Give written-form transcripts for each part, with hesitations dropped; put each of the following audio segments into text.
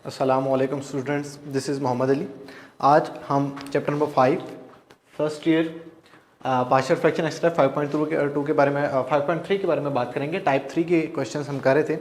अस्सलामुअलैकुम students, this is Mohammad Ali. आज हम chapter number 5 first year partial fraction exercise 5.2 के बारे में 5.3 के बारे में बात करेंगे। टाइप 3 के क्वेश्चंस हम कर रहे थे।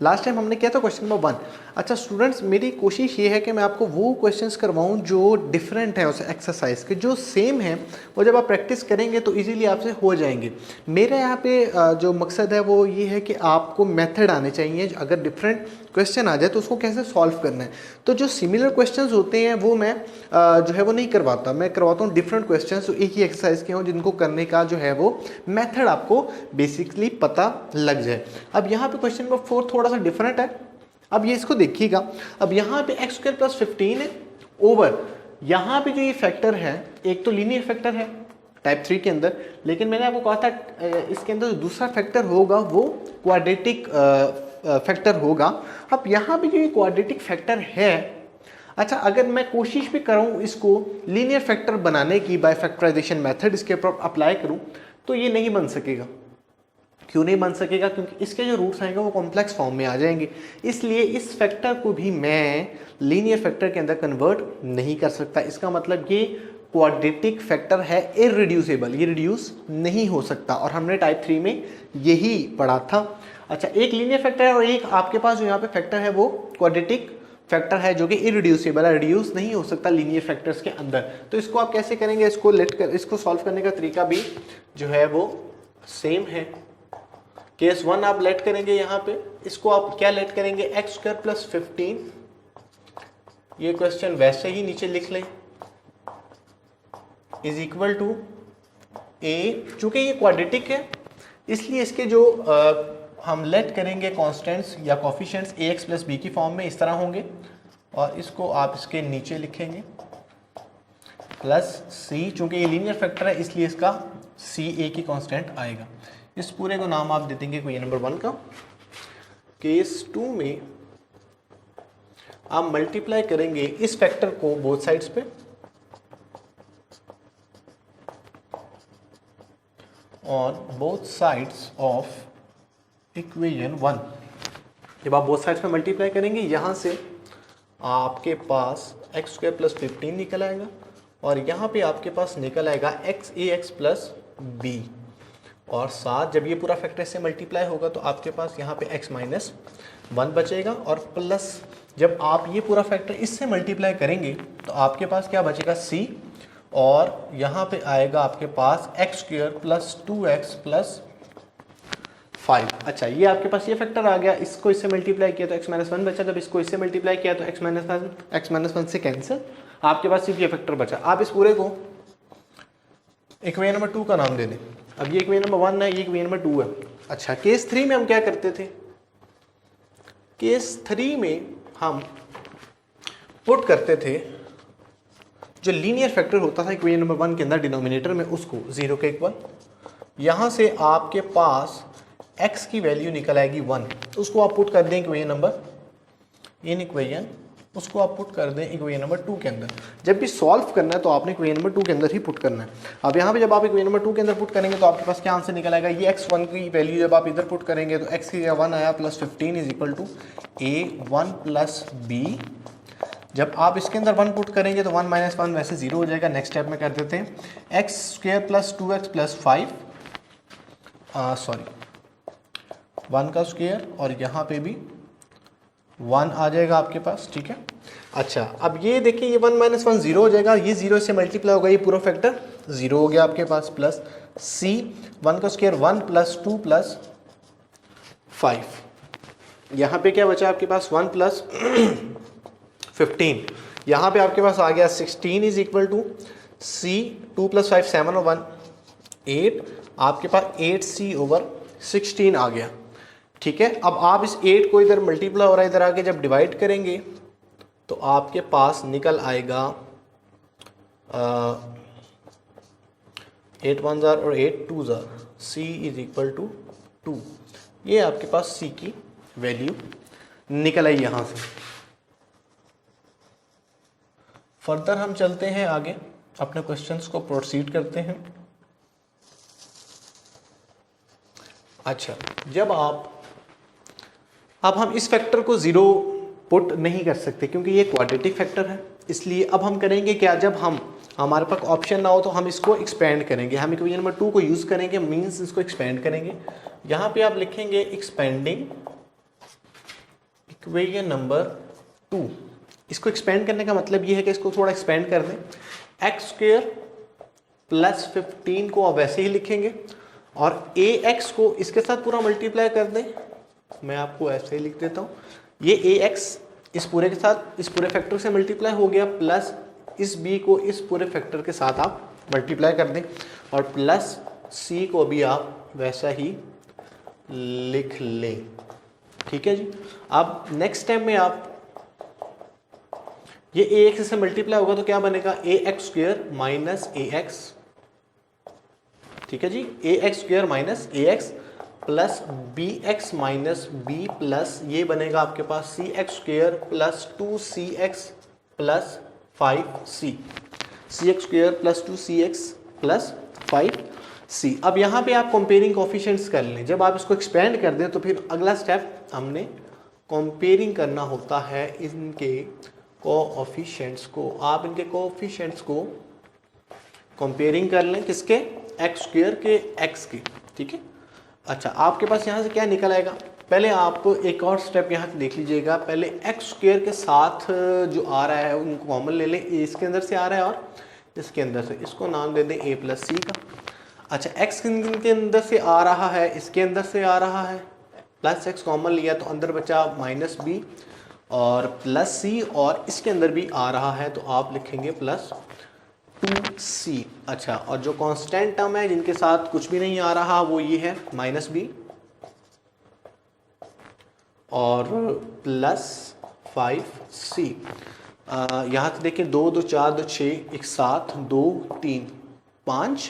लास्ट टाइम हमने किया था क्वेश्चन नंबर 1। अच्छा स्टूडेंट्स, मेरी कोशिश ये है कि मैं आपको वो क्वेश्चंस करवाऊँ जो डिफरेंट है उस एक्सरसाइज के, जो सेम है वो जब आप प्रैक्टिस करेंगे तो इजीली आपसे हो जाएंगे। मेरे यहाँ पे जो मकसद है वो ये है कि आपको मेथड आने चाहिए। अगर डिफरेंट क्वेश्चन आ जाए तो उसको कैसे सॉल्व करना है। तो जो सिमिलर क्वेश्चंस होते हैं वो मैं जो है वो नहीं करवाता, मैं करवाता हूँ डिफरेंट क्वेश्चंस जो एक ही एक्सरसाइज के हों, जिनको करने का जो है वो मेथड आपको बेसिकली पता लग जाए। अब यहाँ पे क्वेश्चन नंबर 4 थोड़ा सा डिफरेंट है। अब ये इसको देखिएगा। अब यहाँ पे एक्स स्क्वायर प्लस 15 है ओवर यहाँ पे जो ये फैक्टर है, एक तो लीनियर फैक्टर है टाइप 3 के अंदर, लेकिन मैंने आपको कहा था इसके अंदर जो दूसरा फैक्टर होगा वो क्वाड्रेटिक फैक्टर होगा। अब यहाँ पे जो ये क्वाड्रेटिक फैक्टर है, अच्छा अगर मैं कोशिश भी करूँ इसको लीनियर फैक्टर बनाने की बाय फैक्टराइजेशन मेथड इसके ऊपर अप्लाई करूँ तो ये नहीं बन सकेगा। क्यों नहीं बन सकेगा? क्योंकि इसके जो रूट्स आएंगे वो कॉम्प्लेक्स फॉर्म में आ जाएंगे। इसलिए इस फैक्टर को भी मैं लीनियर फैक्टर के अंदर कन्वर्ट नहीं कर सकता। इसका मतलब ये क्वाड्रेटिक फैक्टर है इररिड्यूसिबल, ये रिड्यूस नहीं हो सकता, और हमने टाइप 3 में यही पढ़ा था। अच्छा, एक लीनियर फैक्टर है और एक आपके पास जो यहाँ पे फैक्टर है वो क्वाड्रेटिक फैक्टर है जो कि इररिड्यूसिबल है, रिड्यूस नहीं हो सकता लीनियर फैक्टर्स के अंदर। तो इसको आप कैसे करेंगे? इसको सॉल्व करने का तरीका भी जो है वो सेम है। केस 1 आप लेट करेंगे, यहाँ पे इसको आप क्या लेट करेंगे? X square plus 15। ये क्वेश्चन वैसे ही नीचे लिख लें, इज इक्वल टू ए। चूंकि ये क्वाड्रेटिक है इसलिए इसके जो हम लेट करेंगे कॉन्स्टेंट्स या कोफिशिएंट्स ए एक्स प्लस बी की फॉर्म में इस तरह होंगे, और इसको आप इसके नीचे लिखेंगे प्लस सी। चूंकि ये लीनियर फैक्टर है इसलिए इसका सी ए की कांस्टेंट आएगा। इस पूरे को नाम आप दे देंगे क्वेश्चन नंबर 1 का। केस 2 में आप मल्टीप्लाई करेंगे इस फैक्टर को बोथ साइड्स पे, on both sides of equation 1। जब आप बोथ साइड्स पे मल्टीप्लाई करेंगे यहाँ से आपके पास एक्स स्क्वायर प्लस 15 निकल आएगा, और यहाँ पे आपके पास निकल आएगा एक्स ए एक्स प्लस बी, और साथ जब ये पूरा फैक्टर से मल्टीप्लाई होगा तो आपके पास यहाँ पे x माइनस 1 बचेगा, और प्लस जब आप ये पूरा फैक्टर इससे मल्टीप्लाई करेंगे तो आपके पास क्या बचेगा? c, और यहाँ पे आएगा आपके पास x square plus 2x plus 5। अच्छा, ये आपके पास ये फैक्टर आ गया। इसको इससे मल्टीप्लाई किया तो x माइनस 1 बचा, जब इसको इससे मल्टीप्लाई किया तो x माइनस 1 से कैंसिल, आपके पास सिर्फ ये फैक्टर बचा। आप इस पूरे को इक्वेशन नंबर 2 का नाम दे दें। अब ये इक्वेशन नंबर 1 है, ये इक्वेशन नंबर 2 है। अच्छा, केस 3 में हम क्या करते थे? केस 3 में हम पुट करते थे जो लीनियर फैक्टर होता था इक्वेशन नंबर 1 के अंदर डिनोमिनेटर में, उसको 0 के इक्वल। यहाँ से आपके पास x की वैल्यू निकल आएगी 1, तो उसको आप पुट कर दें इक्वेशन नंबर इन इक्वेशन, उसको आप पुट कर दें इक्वेशन नंबर 2 के अंदर। जब भी सॉल्व करना है तो आपने इक्वेशन नंबर 2 के अंदर ही पुट करना है। अब यहाँ पे जब आप इक्वेशन नंबर 2 के अंदर पुट करेंगे तो आपके पास क्या आंसर निकल आएगा? ये x1 की वैल्यू जब आप इधर पुट करेंगे तो x की 1 आया plus 15 is equal to a1 plus b। जब आप इसके अंदर 1 पुट करेंगे तो 1 माइनस 1 वैसे 0 हो जाएगा। नेक्स्ट स्टेप में कर देते हैं x square plus 2x plus 5, 1 का स्क्वायर, और यहाँ पे भी 1 आ जाएगा आपके पास। ठीक है। अच्छा, अब ये देखिए ये 1 माइनस 1 0 हो जाएगा, ये 0 से मल्टीप्लाई होगा, ये पूरा फैक्टर 0 हो गया आपके पास, प्लस c 1 का स्क्वायर 1 प्लस 2 प्लस 5। यहाँ पे क्या बचा आपके पास? 1 प्लस 15। यहाँ पे आपके पास आ गया 16 is equal to c 2 plus 5 7 और 1 8, आपके पास 8c ओवर 16 आ गया। ठीक है। अब आप इस 8 को इधर मल्टीप्लाई हो रहा है, इधर आके जब डिवाइड करेंगे तो आपके पास निकल आएगा 8 1 जार और 8 2 जार, c इज इक्वल टू 2। ये आपके पास c की वैल्यू निकल आई यहाँ से। फर्दर हम चलते हैं आगे, अपने क्वेश्चंस को प्रोसीड करते हैं। अच्छा, जब अब हम इस फैक्टर को 0 पुट नहीं कर सकते क्योंकि ये क्वाड्रेटिक फैक्टर है। इसलिए अब हम करेंगे क्या, जब हमारे पास ऑप्शन ना हो तो हम इसको एक्सपेंड करेंगे, हम इक्वेशन नंबर 2 को यूज़ करेंगे, मींस इसको एक्सपेंड करेंगे। यहाँ पे आप लिखेंगे एक्सपेंडिंग इक्वेशन नंबर 2। इसको एक्सपेंड करने का मतलब ये है कि इसको थोड़ा एक्सपेंड कर दें। एक्स स्क्वायर प्लस 15 को आप वैसे ही लिखेंगे और ए एक्स को इसके साथ पूरा मल्टीप्लाई कर दें। मैं आपको ऐसे ही लिख देता हूँ, ये ए एक्स इस पूरे के साथ इस पूरे फैक्टर से मल्टीप्लाई हो गया, प्लस इस बी को इस पूरे फैक्टर के साथ आप मल्टीप्लाई कर दें और प्लस सी को भी आप वैसा ही लिख लें। ठीक है जी। अब नेक्स्ट स्टेप में आप ये ए एक्स से मल्टीप्लाई होगा तो क्या बनेगा, a x square minus a x. ठीक है जी, a x square minus a x plus b x minus b plus ये बनेगा आपके पास c x square plus 2cx plus 5c। C x square plus 2cx plus 5c। अब यहाँ पे आप कंपेयरिंग कोफिशिएंट्स कर लें। जब आप इसको एक्सपेंड कर दें तो फिर अगला स्टेप हमने कंपेयरिंग करना होता है इनके कोएफिशिएंट्स को। आप इनके कोएफिशिएंट्स को कंपेयरिंग कर लें, किसके, एक्स स्क्वायर के एक्स के। ठीक है। अच्छा, आपके पास यहाँ से क्या निकल आएगा, पहले आप एक और स्टेप यहाँ से देख लीजिएगा। पहले एक्स स्क्वायर के साथ जो आ रहा है उनको कॉमन ले लें, इसके अंदर से आ रहा है और इसके अंदर से, इसको नाम दे दें a प्लस सी का। अच्छा, एक्स के अंदर से आ रहा है, इसके अंदर से आ रहा है, प्लस एक्स कॉमन लिया तो अंदर बचा माइनस बी और प्लस सी, और इसके अंदर भी आ रहा है तो आप लिखेंगे प्लस 2c। अच्छा, और जो कांस्टेंट टर्म है जिनके साथ कुछ भी नहीं आ रहा वो ये है माइनस बी और प्लस 5c। यहाँ से देखिए 2 2 4 2 6 एक 7 2 3 5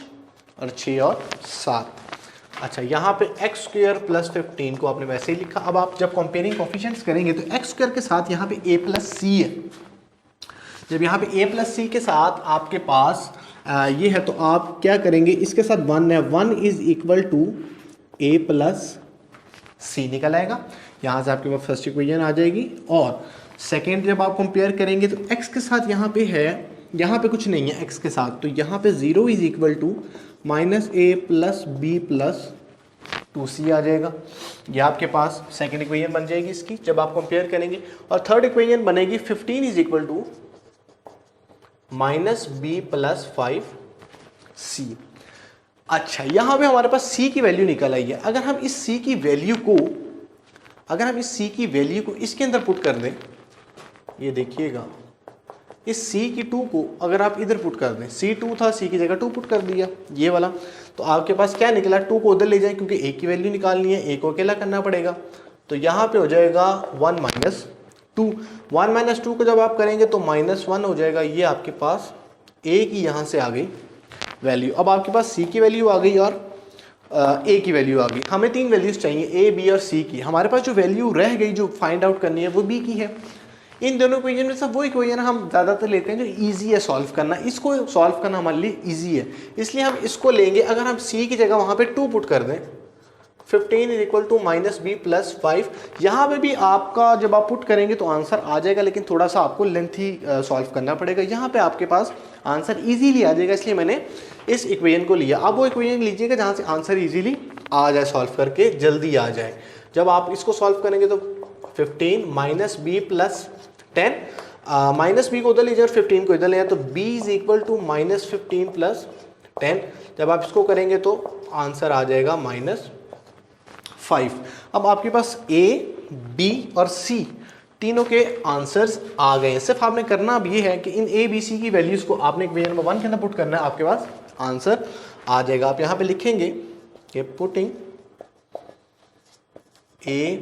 और 6 और 7। अच्छा, यहाँ पे एक्स स्क्वायर प्लस 15 को आपने वैसे ही लिखा। अब आप जब कंपेयरिंग कोफिशिएंट्स करेंगे तो एक्स स्क्वायर के साथ यहाँ पे a प्लस सी है। जब यहाँ पे a प्लस सी के साथ आपके पास ये है तो आप क्या करेंगे, इसके साथ 1 है, 1 is equal to a plus c निकल आएगा। यहाँ से आपके पास फर्स्ट इक्वेशन आ जाएगी। और सेकेंड जब आप कंपेयर करेंगे तो x के साथ यहाँ पे है, यहाँ पे कुछ नहीं है x के साथ, तो यहाँ पे 0 is equal to minus a plus b plus 2c आ जाएगा। ये आपके पास सेकेंड इक्वेशन बन जाएगी इसकी जब आप कंपेयर करेंगे। और थर्ड इक्वेशन बनेगी 15 is equal to minus b plus 5c। अच्छा, यहाँ पे हमारे पास c की वैल्यू निकल आई है। अगर हम इस c की वैल्यू को इसके अंदर पुट कर दें, ये देखिएगा, इस c की 2 को अगर आप इधर पुट कर दें, c 2 था, c की जगह 2 पुट कर दिया ये वाला, तो आपके पास क्या निकला, 2 को उधर ले जाए क्योंकि a की वैल्यू निकालनी है, a को अकेला करना पड़ेगा। तो यहाँ पे हो जाएगा 1 माइनस 2। 1 माइनस 2 को जब आप करेंगे तो माइनस 1 हो जाएगा। ये आपके पास a की यहाँ से आ गई वैल्यू। अब आपके पास c की वैल्यू आ गई और a की वैल्यू आ गई। हमें 3 वैल्यूज चाहिए, a b और c की। हमारे पास जो वैल्यू रह गई जो फाइंड आउट करनी है वो b की है। इन दोनों इक्वेशन में से वो इक्वेशन हम ज़्यादातर लेते हैं जो इजी है सॉल्व करना। इसको सॉल्व करना हमारे लिए इजी है, इसलिए हम इसको लेंगे। अगर हम c की जगह वहाँ पे 2 पुट कर दें, 15 is equal to minus b plus 5, यहाँ पे भी आपका जब आप पुट करेंगे तो आंसर आ जाएगा, लेकिन थोड़ा सा आपको लेंथी सॉल्व करना पड़ेगा। यहाँ पे आपके पास आंसर इजीली आ जाएगा, इसलिए मैंने इस इक्वेशन को लिया। अब वो इक्वेशन लीजिएगा जहाँ से आंसर इजीली आ जाए, सॉल्व करके जल्दी आ जाए। जब आप इसको सॉल्व करेंगे तो 15 minus b plus 10, minus b को उधर लीजिए और 15 को इधर ले जाए तो b is equal to minus 15 plus 10। जब आप इसको करेंगे तो आंसर आ जाएगा माइनस 5। अब आपके पास a, b और c तीनों के आंसर्स आ गए हैं। सिर्फ आपने करना अब ये है कि इन a, b, c की वैल्यूज को आपने इक्वेशन नंबर 1 के अंदर पुट करना है, आपके पास आंसर आ जाएगा। आप यहाँ पे लिखेंगे कि putting a,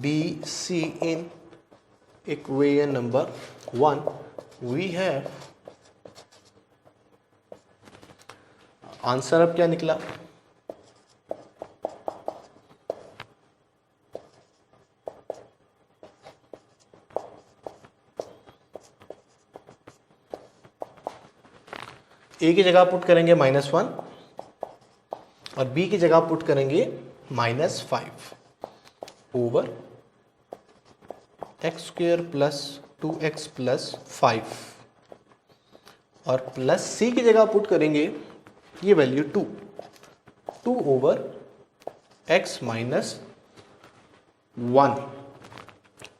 b, c in equation number 1 we have answer. अब क्या निकला, a की जगह पुट करेंगे -1 और b की जगह पुट करेंगे -5 over x square plus 2x plus 5 और प्लस सी की जगह पुट करेंगे ये वैल्यू 2 ओवर x माइनस 1।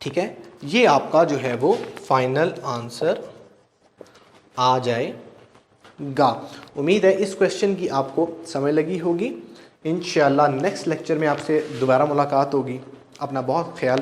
ठीक है, ये आपका जो है वो फाइनल आंसर आ जाएगा। उम्मीद है इस क्वेश्चन की आपको समझ लगी होगी। इंशाल्लाह नेक्स्ट लेक्चर में आपसे दोबारा मुलाकात होगी। अपना बहुत ख्याल